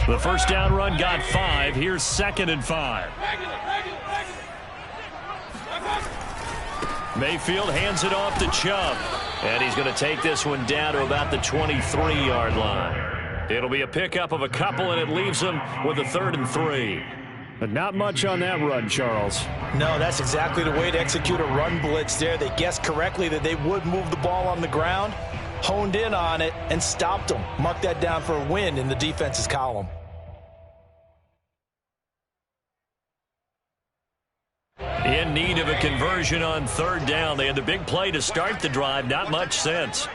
The first down run got 5. Here's 2nd and 5. Mayfield hands it off to Chubb. And he's going to take this one down to about the 23-yard line. It'll be a pickup of a couple, and it leaves him with a 3rd and 3. But not much on that run, Charles. No, that's exactly the way to execute a run blitz there. They guessed correctly that they would move the ball on the ground, honed in on it, and stopped them. Mark that down for a win in the defense's column. In need of a conversion on 3rd down. They had the big play to start the drive. Not much sense.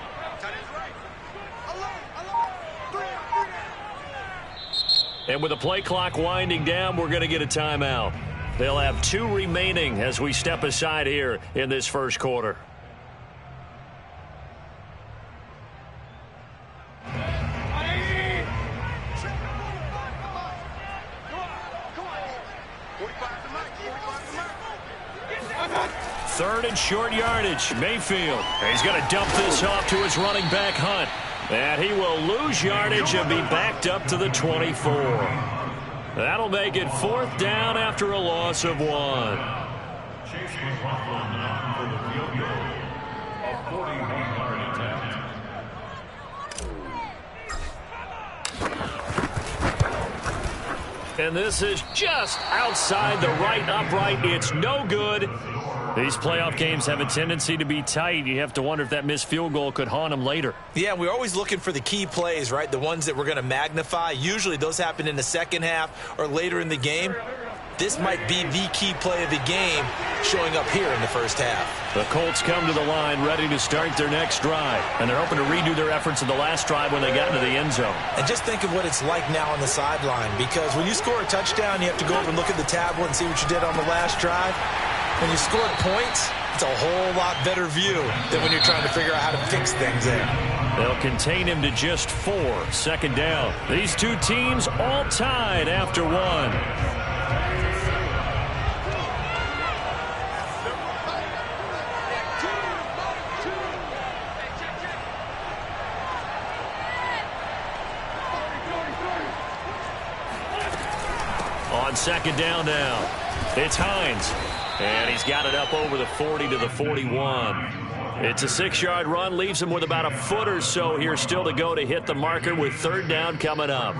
And with the play clock winding down, we're going to get a timeout. They'll have 2 remaining as we step aside here in this first quarter. Third and short yardage. Mayfield. He's going to dump this off to his running back, Hunt. And he will lose yardage and be backed up to the 24. That'll make it 4th down after a loss of 1. Chase McLaughlin for the field goal. A 41-yard attempt. And this is just outside the right upright. It's no good. These playoff games have a tendency to be tight. You have to wonder if that missed field goal could haunt them later. Yeah, we're always looking for the key plays, right? The ones that we're going to magnify. Usually those happen in the second half or later in the game. This might be the key play of the game showing up here in the first half. The Colts come to the line ready to start their next drive. And they're hoping to redo their efforts in the last drive when they got into the end zone. And just think of what it's like now on the sideline. Because when you score a touchdown, you have to go over and look at the tablet and see what you did on the last drive. When you scored points, it's a whole lot better view than when you're trying to figure out how to fix things there. They'll contain him to just 4. 2nd down. These two teams all tied after 1. On 2nd down now, it's Hines. And he's got it up over the 40 to the 41. It's a 6-yard run, leaves him with about a foot or so here still to go to hit the marker with 3rd down coming up.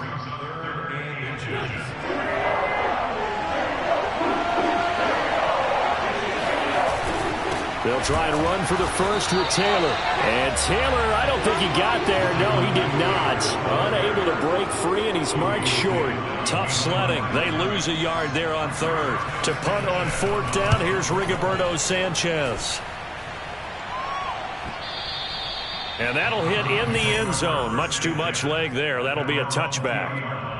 They'll try and run for the first with Taylor. And Taylor, I don't think he got there. No, he did not. Unable to break free, and he's marked short. Tough sledding. They lose a yard there on 3rd. To punt on 4th down, here's Rigoberto Sanchez. And that'll hit in the end zone. Much too much leg there. That'll be a touchback.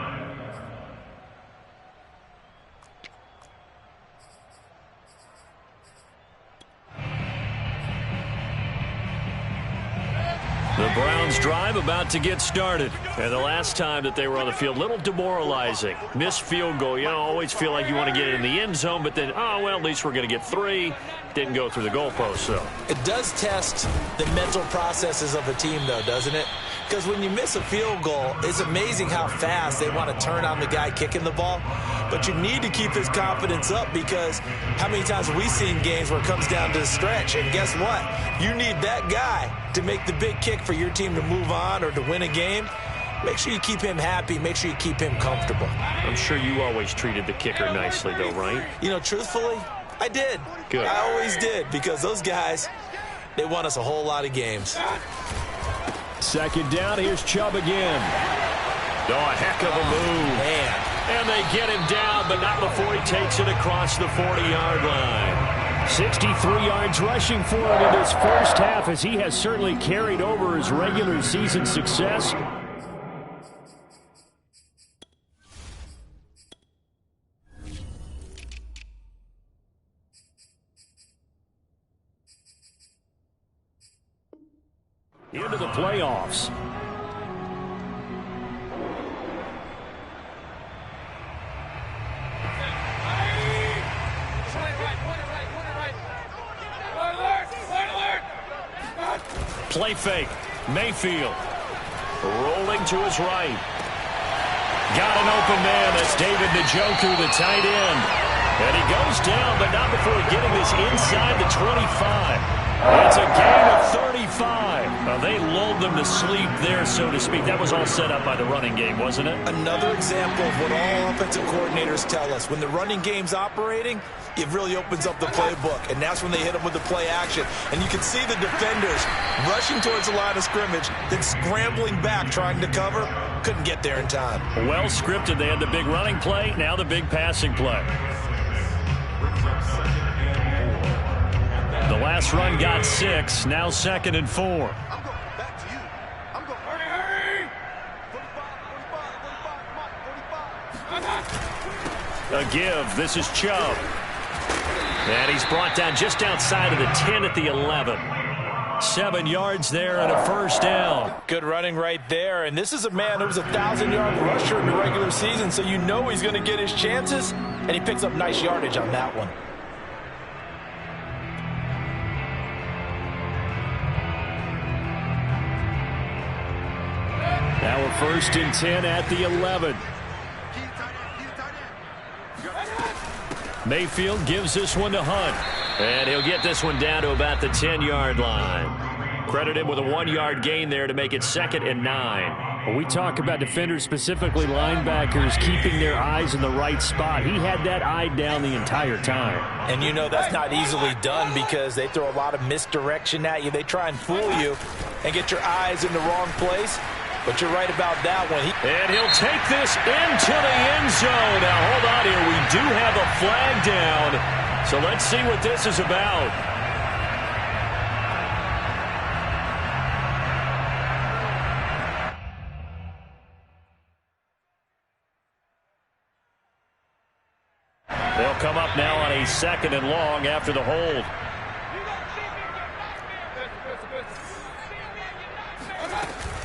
The Browns drive about to get started. And the last time that they were on the field, little demoralizing. Missed field goal. You know, always feel like you want to get it in the end zone, but then, oh, well, at least we're going to get 3. Didn't go through the goalpost, though. It does test the mental processes of a team, though, doesn't it? Because when you miss a field goal, it's amazing how fast they want to turn on the guy kicking the ball. But you need to keep his confidence up, because how many times have we seen games where it comes down to the stretch? And guess what? You need that guy to make the big kick for your team to move on or to win a game. Make sure you keep him happy. Make sure you keep him comfortable. I'm sure you always treated the kicker nicely, though, right? You know, truthfully, I did. Good. I always did, because those guys, they won us a whole lot of games. 2nd down, here's Chubb again. Oh, a heck of a move. Man. And they get him down, but not before he takes it across the 40-yard line. 63 yards rushing for him in his first half, as he has certainly carried over his regular season success. Into the playoffs. Play fake. Mayfield rolling to his right. Got an open man. That's David Njoku, the tight end. And he goes down, but not before getting this inside the 25. It's a gain of 35. They lulled them to sleep there, so to speak. That was all set up by the running game, wasn't it? Another example of what all offensive coordinators tell us. When the running game's operating, it really opens up the playbook, and that's when they hit them with the play action. And you can see the defenders rushing towards the line of scrimmage, then scrambling back, trying to cover. Couldn't get there in time. Well scripted. They had the big running play, now the big passing play. The last run got 6, now 2nd and 4. I'm going back to you. I'm going, hurry! 45. A give. This is Chubb. And he's brought down just outside of the 10 at the 11. 7 yards there and a first down. Good running right there. And this is a man who was a 1,000-yard rusher in the regular season, so you know he's going to get his chances. And he picks up nice yardage on that one. Now a 1st and 10 at the 11. Mayfield gives this one to Hunt. And he'll get this one down to about the 10-yard line. Credit him with a 1-yard gain there to make it 2nd and 9. When we talk about defenders, specifically linebackers, keeping their eyes in the right spot, he had that eye down the entire time. And you know that's not easily done because they throw a lot of misdirection at you. They try and fool you and get your eyes in the wrong place. But you're right about that one. And he'll take this into the end zone. Now, hold on here. We do have a flag down. So let's see what this is about. They'll come up now on a 2nd and long after the hold.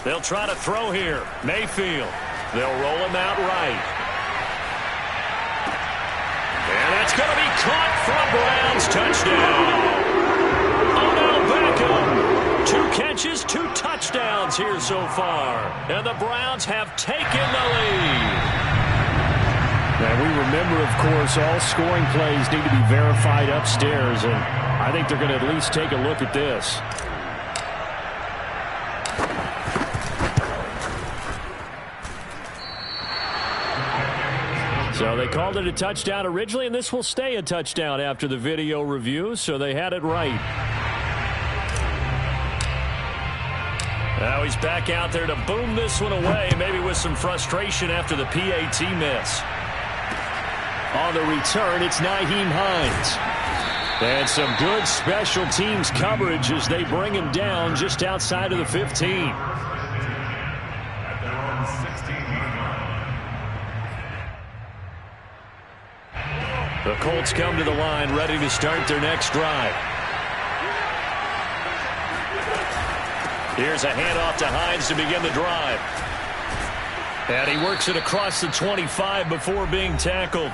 They'll try to throw here. Mayfield. They'll roll him out right. And that's going to be caught for a Browns touchdown. Odell Beckham. 2 catches, 2 touchdowns here so far. And the Browns have taken the lead. And we remember, of course, all scoring plays need to be verified upstairs. And I think they're going to at least take a look at this. So they called it a touchdown originally, and this will stay a touchdown after the video review, so they had it right. Now he's back out there to boom this one away, maybe with some frustration after the PAT miss. On the return, it's Nyheim Hines. And some good special teams coverage as they bring him down just outside of the 15. The Colts come to the line, ready to start their next drive. Here's a handoff to Hines to begin the drive. And he works it across the 25 before being tackled.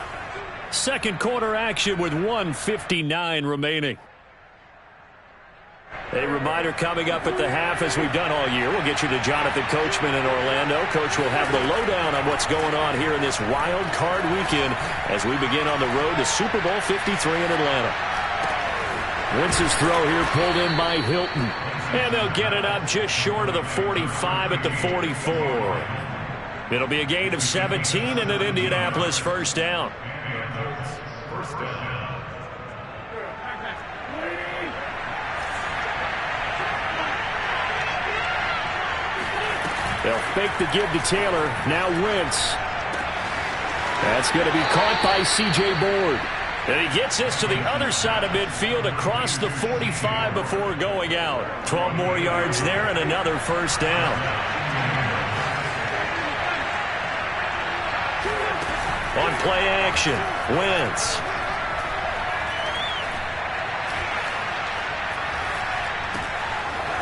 Second quarter action with 1:59 remaining. A reminder coming up at the half, as we've done all year. We'll get you to Jonathan Coachman in Orlando. Coach will have the lowdown on what's going on here in this wild card weekend as we begin on the road to Super Bowl 53 in Atlanta. Wentz's throw here pulled in by Hilton. And they'll get it up just short of the 45 at the 44. It'll be a gain of 17 and an Indianapolis first down. They'll fake the give to Taylor. Now Wentz. That's going to be caught by C.J. Board. And he gets this to the other side of midfield across the 45 before going out. 12 more yards there and another first down. On play action, Wentz.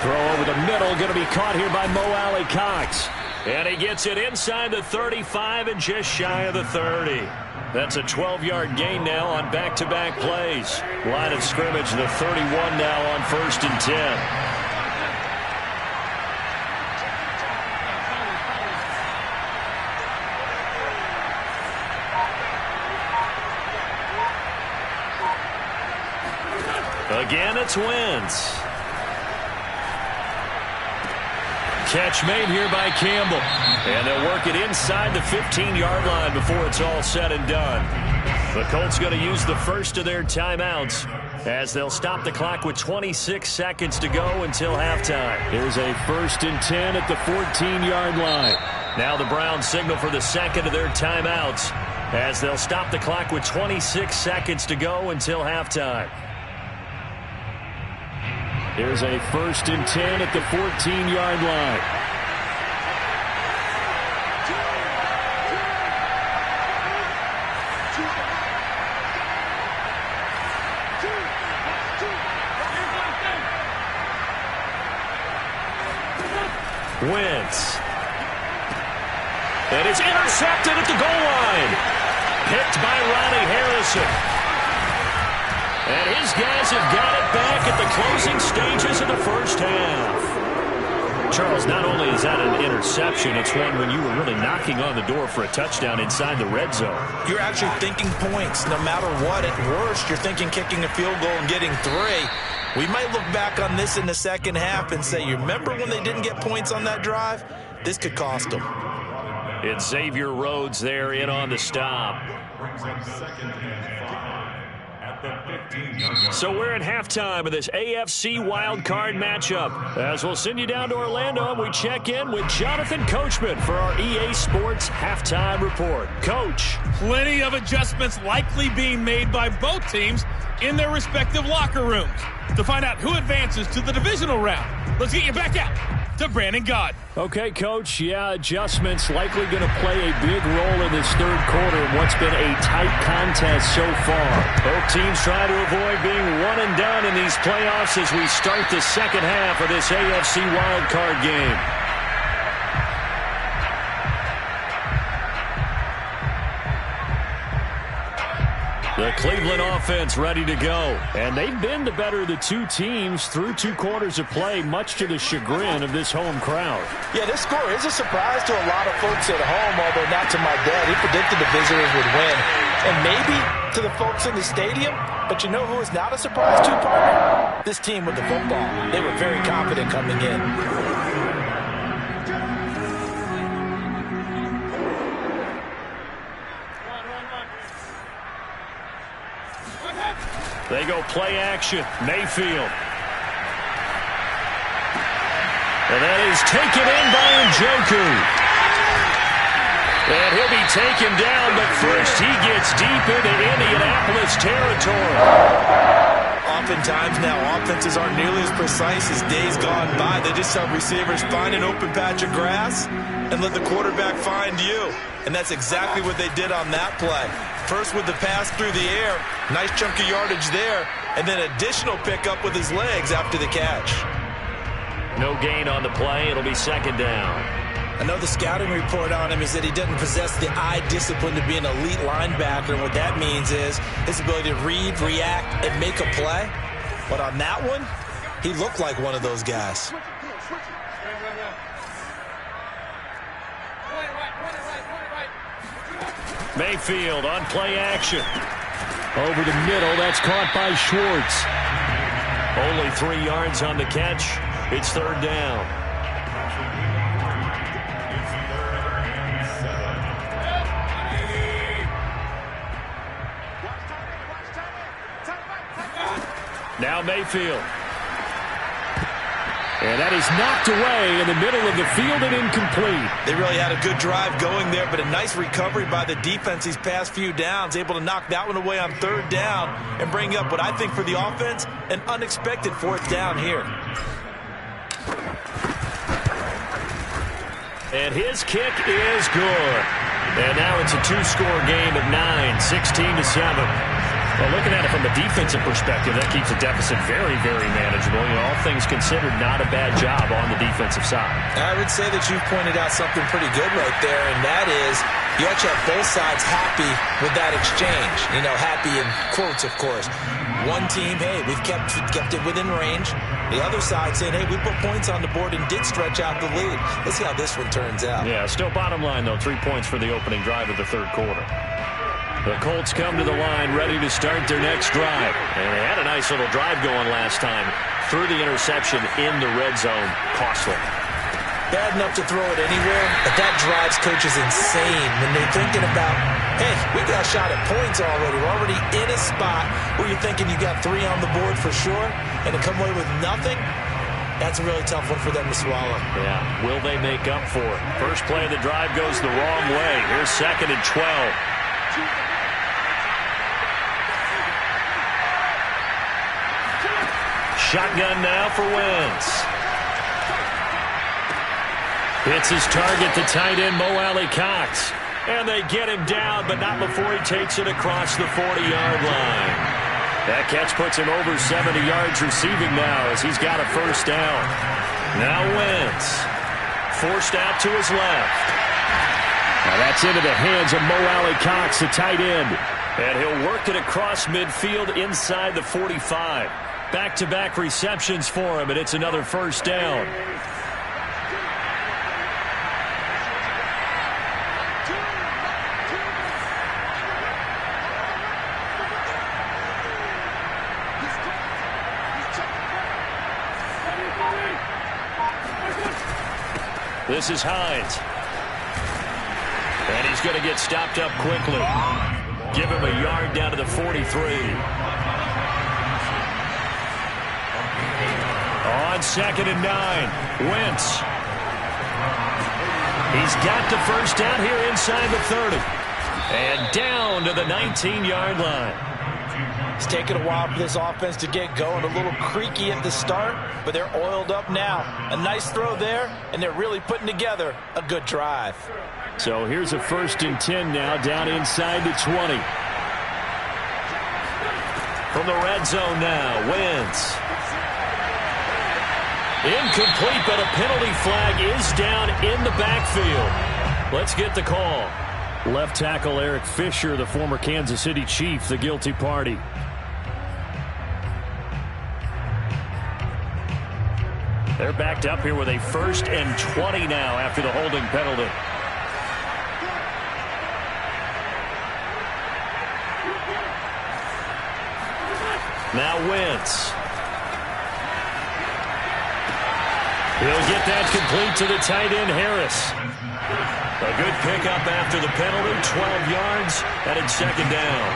Throw over the middle, going to be caught here by Mo Alley-Cox. And he gets it inside the 35 and just shy of the 30. That's a 12-yard gain now on back-to-back plays. Line of scrimmage, the 31 now on 1st and 10. Again, it's Wentz. Catch made here by Campbell. And they'll work it inside the 15-yard line before it's all said and done. The Colts going to use the first of their timeouts as they'll stop the clock with 26 seconds to go until halftime. Here's a 1st and 10 at the 14-yard line. Now the Browns signal for the second of their timeouts as they'll stop the clock with 26 seconds to go until halftime. Here's a 1st and 10 at the 14-yard line. Wentz. And it's intercepted at the goal line. Picked by Ronnie Harrison. And his guys have got it back at the closing stages of the first half. Charles, not only is that an interception, it's one when you were really knocking on the door for a touchdown inside the red zone. You're actually thinking points no matter what. At worst, you're thinking kicking a field goal and getting 3. We might look back on this in the second half and say, you remember when they didn't get points on that drive? This could cost them. It's Xavier Rhodes there in on the stop. So we're at halftime of this AFC wildcard matchup. As we'll send you down to Orlando, and we check in with Jonathan Coachman for our EA Sports halftime report. Coach. Plenty of adjustments likely being made by both teams in their respective locker rooms. To find out who advances to the divisional round, let's get you back out to Brandon Gaud. Okay, Coach. Yeah, adjustments likely going to play a big role in this third quarter in what's been a tight contest so far. Both teams try to avoid being one and done in these playoffs as we start the second half of this AFC wildcard game. The Cleveland offense ready to go. And they've been the better of the two teams through 2 quarters of play, much to the chagrin of this home crowd. Yeah, this score is a surprise to a lot of folks at home, although not to my dad. He predicted the visitors would win. And maybe to the folks in the stadium, but you know who is not a surprise to, partner? This team with the football. They were very confident coming in. They go play action. Mayfield. And that is taken in by Njoku. And he'll be taken down, but first he gets deep into Indianapolis territory. Oftentimes now, offenses aren't nearly as precise as days gone by. They just have receivers find an open patch of grass and let the quarterback find you. And that's exactly what they did on that play. First with the pass through the air, nice chunk of yardage there, and then additional pickup with his legs after the catch. No gain on the play. It'll be second down. I know the scouting report on him is that he doesn't possess the eye discipline to be an elite linebacker, and what that means is his ability to read, react, and make a play. But on that one, he looked like one of those guys. Mayfield on play action. Over the middle, that's caught by Schwartz. Only 3 yards on the catch. It's third down. Now Mayfield. And that is knocked away in the middle of the field and incomplete. They really had a good drive going there, but a nice recovery by the defense these past few downs, able to knock that one away on third down and bring up what I think for the offense, an unexpected fourth down here. And his kick is good. And now it's a 2-score game at 9, 16-7. Well, looking at it from a defensive perspective, that keeps the deficit very, very manageable. You know, all things considered, not a bad job on the defensive side. I would say that you've pointed out something pretty good right there, and that is you actually have both sides happy with that exchange. You know, happy in quotes, of course. One team, hey, we've kept it within range. The other side saying, hey, we put points on the board and did stretch out the lead. Let's see how this one turns out. Yeah, still bottom line, though, 3 points for the opening drive of the third quarter. The Colts come to the line ready to start their next drive. And they had a nice little drive going last time. Threw the interception in the red zone. Costly. Bad enough to throw it anywhere, but that drives coaches insane when they're thinking about, hey, we got a shot at points already. We're already in a spot where you're thinking you got 3 on the board for sure, and to come away with nothing, that's a really tough one for them to swallow. Yeah, will they make up for it? First play of the drive goes the wrong way. Here's 2nd and 12. Shotgun now for Wentz. Hits his target, the tight end, Mo Alley-Cox. And they get him down, but not before he takes it across the 40-yard line. That catch puts him over 70 yards receiving now as he's got a first down. Now Wentz. Forced out to his left. Now that's into the hands of Mo Alley-Cox, the tight end. And he'll work it across midfield inside the 45. Back-to-back receptions for him, and it's another first down. This is Hines. And he's going to get stopped up quickly. Give him a yard down to the 43. On 2nd and 9, Wentz. He's got the first down here inside the 30. And down to the 19-yard line. It's taken a while for this offense to get going. A little creaky at the start, but they're oiled up now. A nice throw there, and they're really putting together a good drive. So here's a 1st and 10 now, down inside the 20. From the red zone now, Wentz. Incomplete, but a penalty flag is down in the backfield. Let's get the call. Left tackle Eric Fisher, the former Kansas City Chief, the guilty party. They're backed up here with a 1st and 20 now after the holding penalty. Now Wentz. He'll get that complete to the tight end, Harris. A good pickup after the penalty, 12 yards, and it's 2nd down.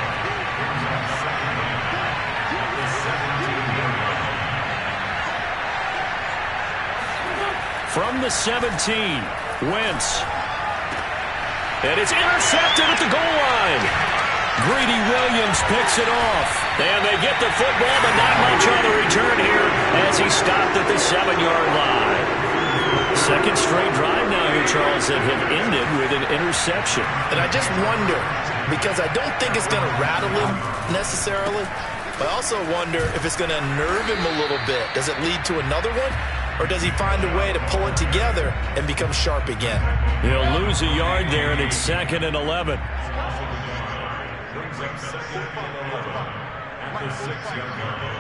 From the 17, Wentz. And it's intercepted at the goal line. Greedy Williams picks it off. And they get the football, but not much on the return here as he stopped at the 7-yard line. 2nd straight drive now here, Charles, that have ended with an interception. And I just wonder, because I don't think it's going to rattle him necessarily, but I also wonder if it's going to nerve him a little bit. Does it lead to another one? Or does he find a way to pull it together and become sharp again? He'll lose a yard there, and it's 2nd and 11. Brings up 2nd and 11 at the 6-yard line.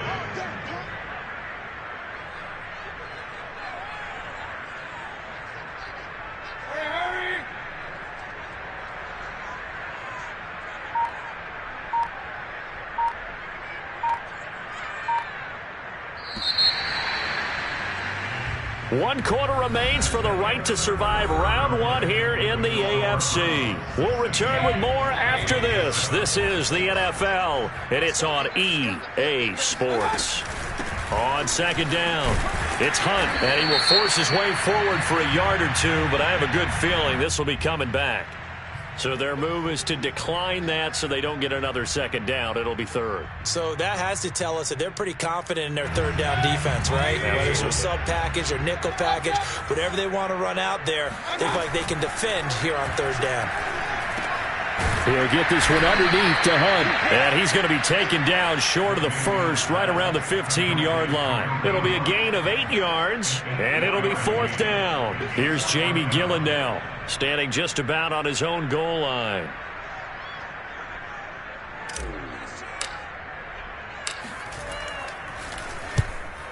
One quarter remains for the right to survive round 1 here in the AFC. We'll return with more after this. This is the NFL, and it's on EA Sports. On 2nd down, it's Hunt, and he will force his way forward for a yard or two, but I have a good feeling this will be coming back. So their move is to decline that so they don't get another 2nd down. It'll be 3rd. So that has to tell us that they're pretty confident in their 3rd down defense, right? Whether it's a sub package or nickel package, whatever they want to run out there, they feel like they can defend here on 3rd down. He'll get this one underneath to Hunt. And he's going to be taken down short of the 1st, right around the 15-yard line. It'll be a gain of 8 yards, and it'll be 4th down. Here's Jamie Gillen now, standing just about on his own goal line.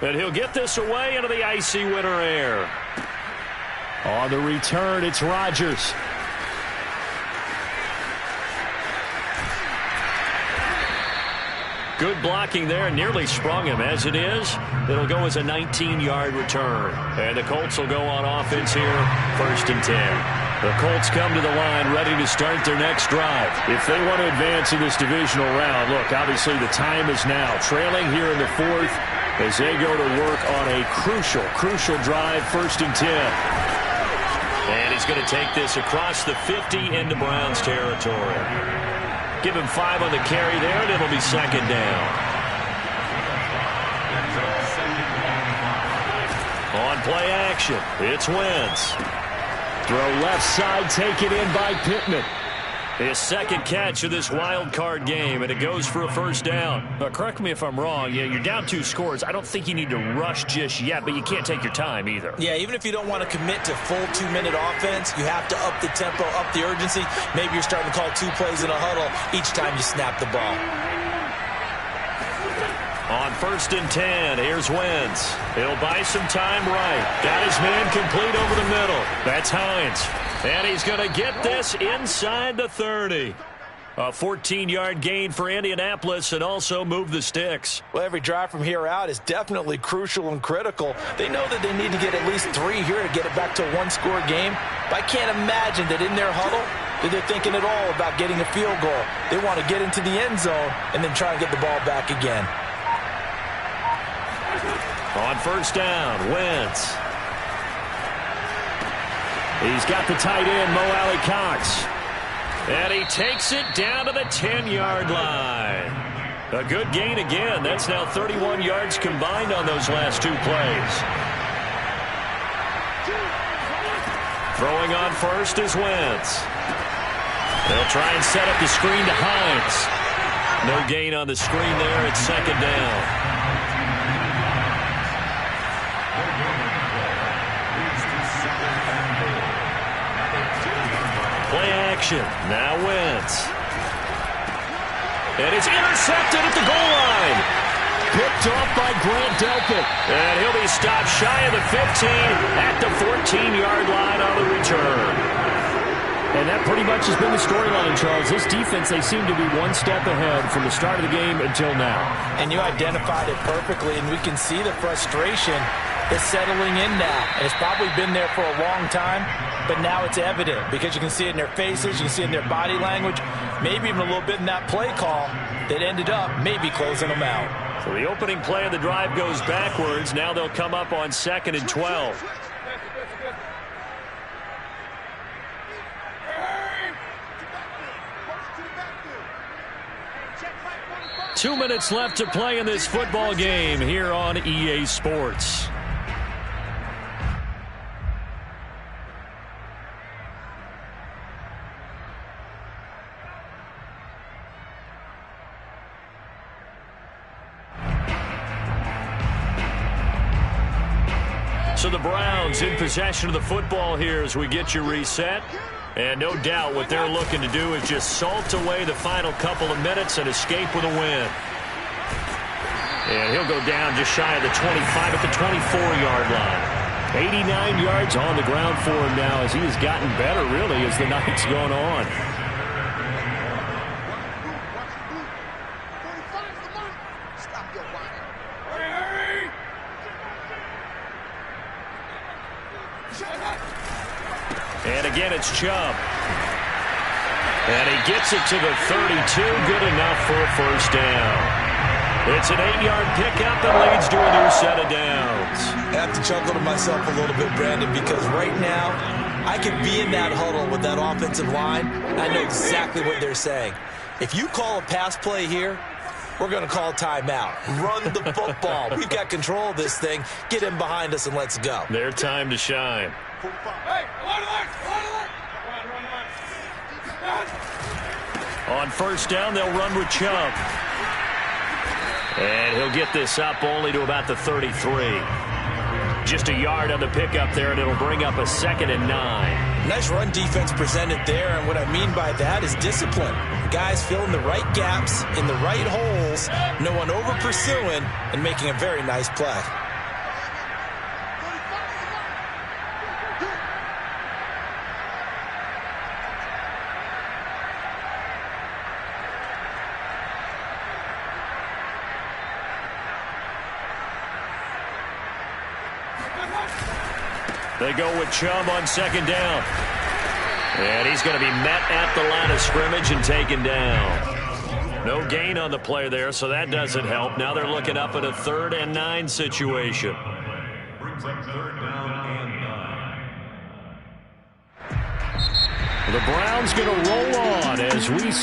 And he'll get this away into the icy winter air. On the return, it's Rodgers. Good blocking there, nearly sprung him. As it is, it'll go as a 19-yard return. And the Colts will go on offense here, 1st and 10. The Colts come to the line ready to start their next drive. If they want to advance in this divisional round, look, obviously the time is now. Trailing here in the 4th as they go to work on a crucial drive, 1st and 10. And he's going to take this across the 50 into Browns territory. Give him 5 on the carry there, and it'll be 2nd down. On play action, it's Wentz. Throw left side, taken in by Pittman. His 2nd catch of this wild card game, and it goes for a 1st down. Correct me if I'm wrong. Yeah, you're down 2 scores. I don't think you need to rush just yet, but you can't take your time either. Yeah, even if you don't want to commit to full 2-minute offense, you have to up the tempo, up the urgency. Maybe you're starting to call 2 plays in a huddle each time you snap the ball. On 1st and 10, here's Wentz. He'll buy some time right. Got his man complete over the middle. That's Hines. And he's going to get this inside the 30. A 14-yard gain for Indianapolis and also move the sticks. Well, every drive from here out is definitely crucial and critical. They know that they need to get at least 3 here to get it back to a 1-score game. But I can't imagine that in their huddle that they're thinking at all about getting a field goal. They want to get into the end zone and then try and get the ball back again. On 1st down, Wentz. He's got the tight end, Mo Alley-Cox. And he takes it down to the 10-yard line. A good gain again. That's now 31 yards combined on those last 2 plays. Throwing on 1st is Wentz. They'll try and set up the screen to Hines. No gain on the screen there. It's 2nd down. Play action. Now Wentz. And it's intercepted at the goal line. Picked off by Grant Delpit. And he'll be stopped shy of the 15 at the 14-yard line on the return. And that pretty much has been the storyline, Charles. This defense, they seem to be one step ahead from the start of the game until now. And you identified it perfectly, and we can see the frustration is settling in now. And it's probably been there for a long time, but now it's evident because you can see it in their faces, you can see it in their body language, maybe even a little bit in that play call that ended up maybe closing them out. So the opening play of the drive goes backwards. Now they'll come up on 2nd and 12. 2 minutes left to play in this football game here on EA Sports. So the Browns in possession of the football here as we get you reset. And no doubt what they're looking to do is just salt away the final couple of minutes and escape with a win. And he'll go down just shy of the 25 at the 24-yard line. 89 yards on the ground for him now as he has gotten better, really, as the night's gone on. And again, it's Chubb. And he gets it to the 32. Good enough for a 1st down. It's an 8-yard pickup and leads to a new set of downs. I have to chuckle to myself a little bit, Brandon, because right now I could be in that huddle with that offensive line. I know exactly what they're saying. If you call a pass play here, we're going to call timeout. Run the football. We've got control of this thing. Get in behind us and let's go. Their time to shine. On 1st down, they'll run with Chubb. And he'll get this up only to about the 33. Just a yard on the pickup there, and it'll bring up a 2nd and 9. Nice run defense presented there, and what I mean by that is discipline. Guys filling the right gaps in the right holes, no one over pursuing, and making a very nice play. They go with Chubb on second down. And he's going to be met at the line of scrimmage and taken down. No gain on the play there, so that doesn't help. Now they're looking up at a 3rd and 9 situation. Brings up 3rd down and 9. The Browns going to roll on as we